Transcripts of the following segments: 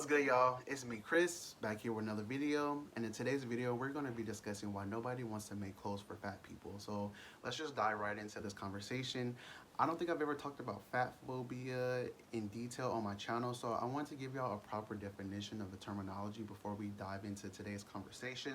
What's good, y'all? It's me, Chris, back here with another video. And in today's video, we're going to be discussing why nobody wants to make clothes for fat people. So let's just dive right into this conversation. I don't think I've ever talked about fat phobia in detail on my channel, so I want to give y'all a proper definition of the terminology before we dive into today's conversation.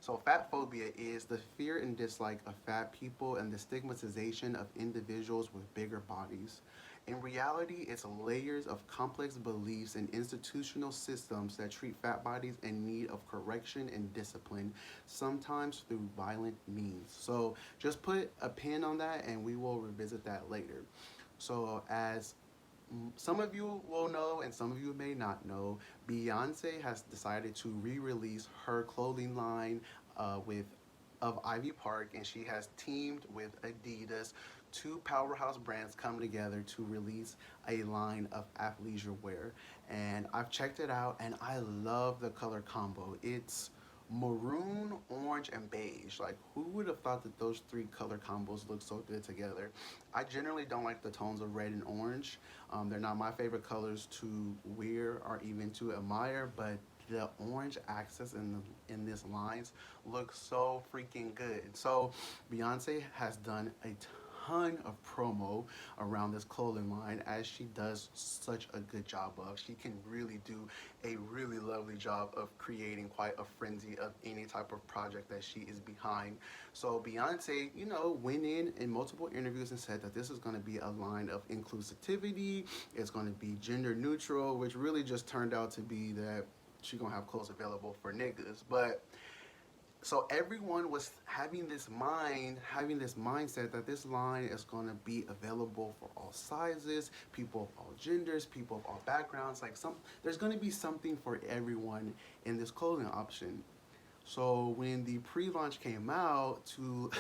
So fat phobia is the fear and dislike of fat people and the stigmatization of individuals with bigger bodies. In reality, it's layers of complex beliefs and institutional systems that treat fat bodies in need of correction and discipline, sometimes through violent means. So just put a pin on that and we will revisit that later. So as some of you will know and some of you may not know, Beyonce has decided to re-release her clothing line with of Ivy Park, and she has teamed with Adidas. Two powerhouse brands come together to release a line of athleisure wear, and I've checked it out and I love the color combo. It's maroon, orange, and beige. Like, who would have thought that those three color combos look so good together? I generally don't like the tones of red and orange. They're not my favorite colors to wear or even to admire, but the orange accents in this lines look so freaking good. So Beyonce has done a ton of promo around this clothing line, as she does such a good job of. She can really do a really lovely job of creating quite a frenzy of any type of project that she is behind. So Beyonce, went in multiple interviews and said that this is going to be a line of inclusivity. It's going to be gender neutral, which really just turned out to be that she gonna have clothes available for niggas. But so everyone was having this mindset that this line is gonna be available for all sizes, people of all genders, people of all backgrounds. There's gonna be something for everyone in this clothing option. So when the pre-launch came out, to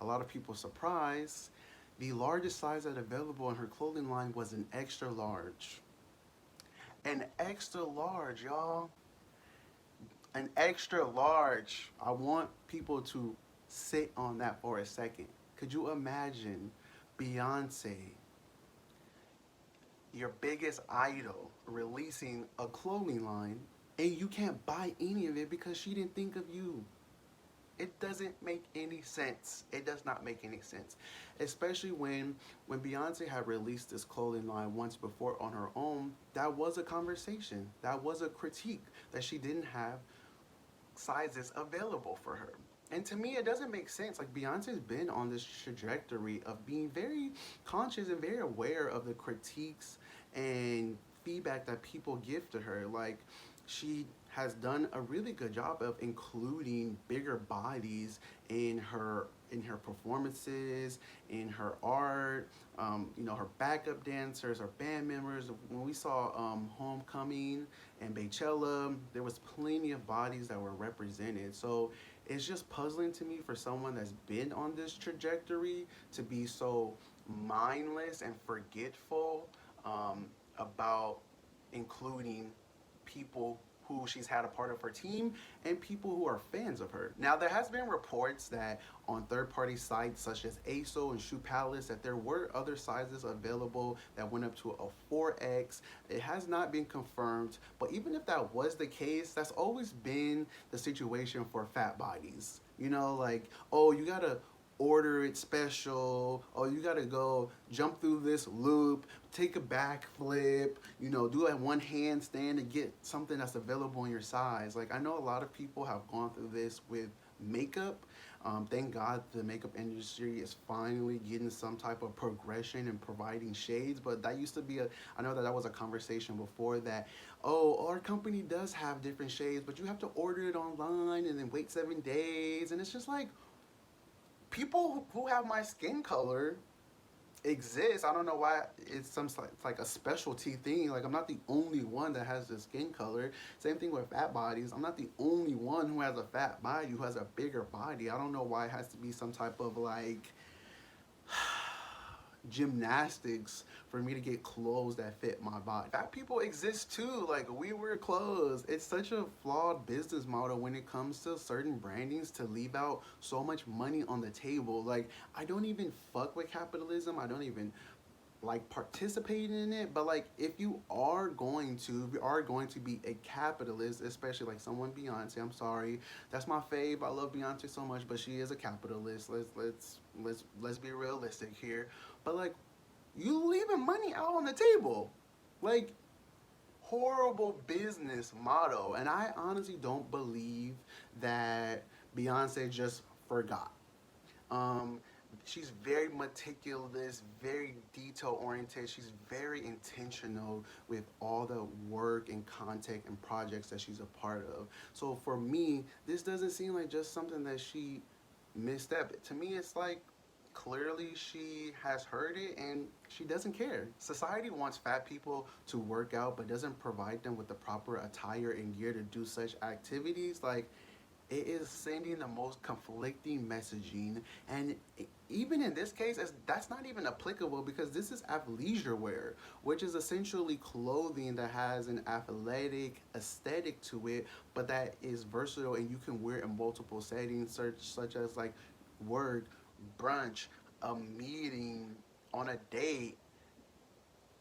a lot of people's surprise, the largest size that available in her clothing line was an extra large. An extra large, y'all. An extra large. I want people to sit on that for a second. Could you imagine Beyonce, your biggest idol, releasing a clothing line and you can't buy any of it because she didn't think of you? It doesn't make any sense. It does not make any sense. Especially when Beyonce had released this clothing line once before on her own, that was a conversation. That was a critique that she didn't have sizes available for her. And to me, it doesn't make sense. Like, Beyonce's been on this trajectory of being very conscious and very aware of the critiques and feedback that people give to her. Like, she has done a really good job of including bigger bodies in her performances, in her art, her backup dancers, her band members. When we saw Homecoming and Beychella, there was plenty of bodies that were represented. So it's just puzzling to me for someone that's been on this trajectory to be so mindless and forgetful about including people who she's had a part of her team and people who are fans of her. Now, there has been reports that on third-party sites such as ASO and Shoe Palace that there were other sizes available that went up to a 4X. It has not been confirmed, but even if that was the case, that's always been the situation for fat bodies. Like, oh, you gotta order it special, oh, you gotta go jump through this loop, take a backflip, do a one handstand to get something that's available in your size. Like, I know a lot of people have gone through this with makeup. Thank God the makeup industry is finally getting some type of progression and providing shades, but that used to be I know that was a conversation before that, oh, our company does have different shades, but you have to order it online and then wait 7 days, and it's just like, people who have my skin color exist. I don't know why it's like a specialty thing. Like, I'm not the only one that has this skin color. Same thing with fat bodies. I'm not the only one who has a fat body, who has a bigger body. I don't know why it has to be some type of like gymnastics for me to get clothes that fit my body. Fat people exist too. Like, we wear clothes. It's such a flawed business model when it comes to certain brandings to leave out so much money on the table. Like, I don't even fuck with capitalism. I don't even like participating in it, but like if you are going to, if you are going to be a capitalist, especially like someone Beyonce, I'm sorry, that's my fave. I love Beyonce so much, but she is a capitalist. Let's be realistic here. But like, you leaving money out on the table, like, horrible business motto. And I honestly don't believe that Beyonce just forgot. um, she's very meticulous, very detail oriented. She's very intentional with all the work and content and projects that she's a part of. So for me, this doesn't seem like just something that she misstepped. To me, it's like clearly she has heard it and she doesn't care. Society wants fat people to work out but doesn't provide them with the proper attire and gear to do such activities. Like, it is sending the most conflicting messaging. And even in this case, that's not even applicable because this is athleisure wear, which is essentially clothing that has an athletic aesthetic to it, but that is versatile and you can wear in multiple settings, such as like work, brunch, a meeting, on a date,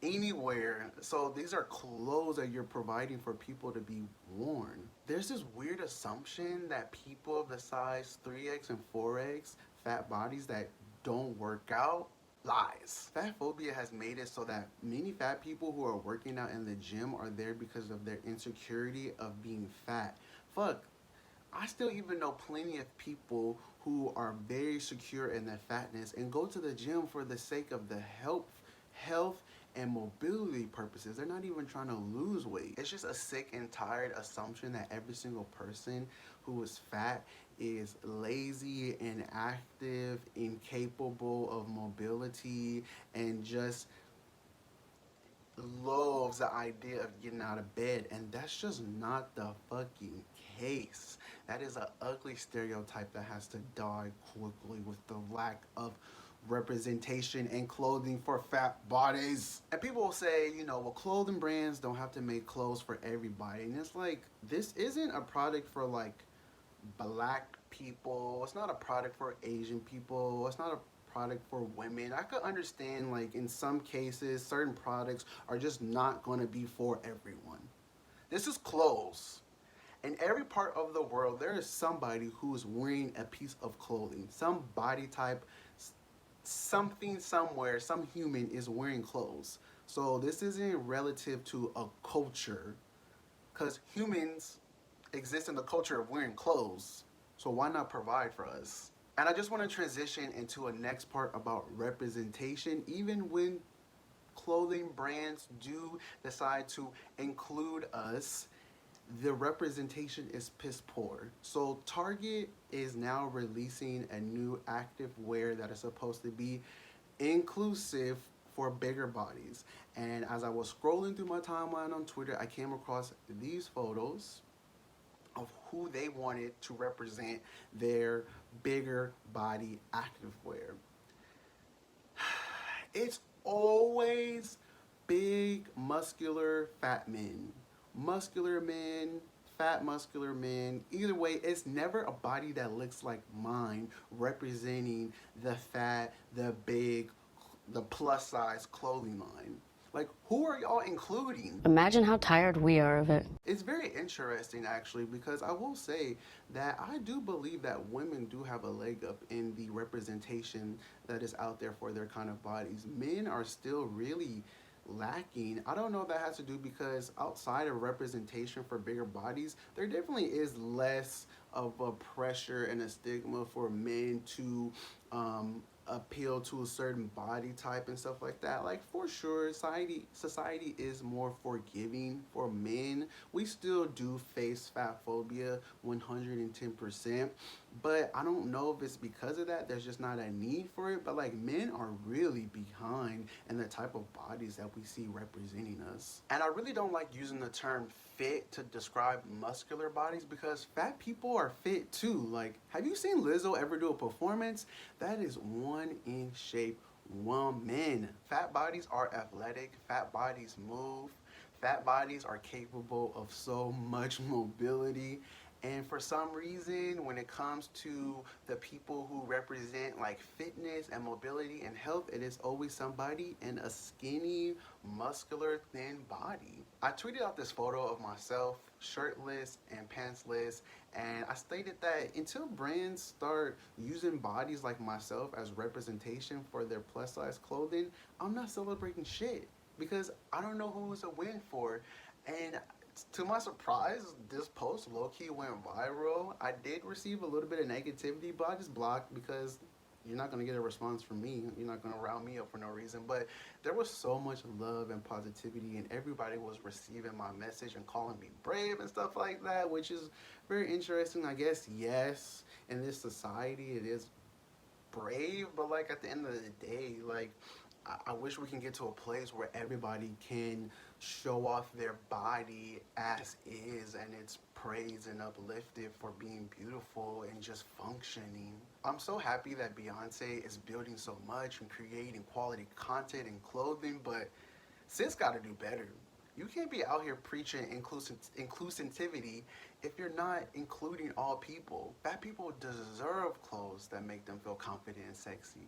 anywhere. So these are clothes that you're providing for people to be worn. There's this weird assumption that people of the size 3X and 4X, fat bodies that don't work out, lies. Fat phobia has made it so that many fat people who are working out in the gym are there because of their insecurity of being fat. Fuck, I still even know plenty of people who are very secure in their fatness and go to the gym for the sake of the health and mobility purposes. They're not even trying to lose weight. It's just a sick and tired assumption that every single person who is fat is lazy, inactive, incapable of mobility, and just loves the idea of getting out of bed. And that's just not the fucking case. That is an ugly stereotype that has to die quickly with the lack of representation and clothing for fat bodies. And people will say, you know, well, clothing brands don't have to make clothes for everybody. And it's like, this isn't a product for like black people. It's not a product for Asian people. It's not a product for women. I could understand, like, in some cases, certain products are just not going to be for everyone. This is clothes. In every part of the world, there is somebody who is wearing a piece of clothing. Some body type, something somewhere, some human is wearing clothes. So this isn't relative to a culture, because humans exist in the culture of wearing clothes. So why not provide for us? And I just want to transition into a next part about representation. Even when clothing brands do decide to include us, the representation is piss poor. So Target is now releasing a new active wear that is supposed to be inclusive for bigger bodies. And as I was scrolling through my timeline on Twitter, I came across these photos of who they wanted to represent their bigger body activewear. It's always big, muscular, fat men. Muscular men, fat, muscular men. Either way, it's never a body that looks like mine representing the fat, the big, the plus size clothing line. Like, who are y'all including? Imagine how tired we are of it. It's very interesting, actually, because I will say that I do believe that women do have a leg up in the representation that is out there for their kind of bodies. Men are still really lacking. I don't know if that has to do because outside of representation for bigger bodies, there definitely is less of a pressure and a stigma for men to appeal to a certain body type and stuff like that. Like, for sure, society is more forgiving for men. We still do face fat phobia 110%, but I don't know if it's because of that. There's just not a need for it. But like, men are really behind in the type of bodies that we see representing us. And I really don't like using the term fit to describe muscular bodies because fat people are fit too. Like, have you seen Lizzo ever do a performance? That is one in shape woman. Fat bodies are athletic, fat bodies move, fat bodies are capable of so much mobility, And for some reason, when it comes to the people who represent like fitness and mobility and health, it is always somebody in a skinny, muscular, thin body. I tweeted out this photo of myself, shirtless and pantsless, and I stated that until brands start using bodies like myself as representation for their plus size clothing, I'm not celebrating shit because I don't know who it's a win for. And to my surprise, this post low key went viral. I did receive a little bit of negativity, but I just blocked because you're not gonna get a response from me. You're not gonna round me up for no reason. But there was so much love and positivity, and everybody was receiving my message and calling me brave and stuff like that, which is very interesting. I guess yes, in this society, it is brave, but like at the end of the day, like I wish we can get to a place where everybody can show off their body as is and it's praised and uplifted for being beautiful and just functioning. I'm so happy that Beyonce is building so much and creating quality content and clothing, but sis gotta do better. You can't be out here preaching inclusivity if you're not including all people. Fat people deserve clothes that make them feel confident and sexy.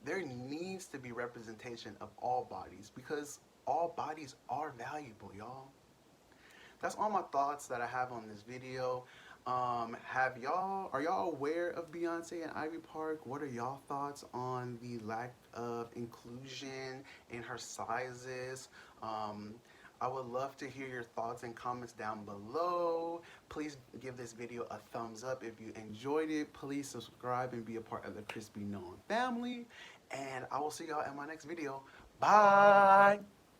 There needs to be representation of all bodies because all bodies are valuable, y'all. That's all my thoughts that I have on this video. Are y'all aware of Beyonce and Ivy Park? What are y'all thoughts on the lack of inclusion in her sizes? I would love to hear your thoughts and comments down below. Please give this video a thumbs up if you enjoyed it. Please subscribe and be a part of the Crispy Known family. And I will see y'all in my next video. Bye!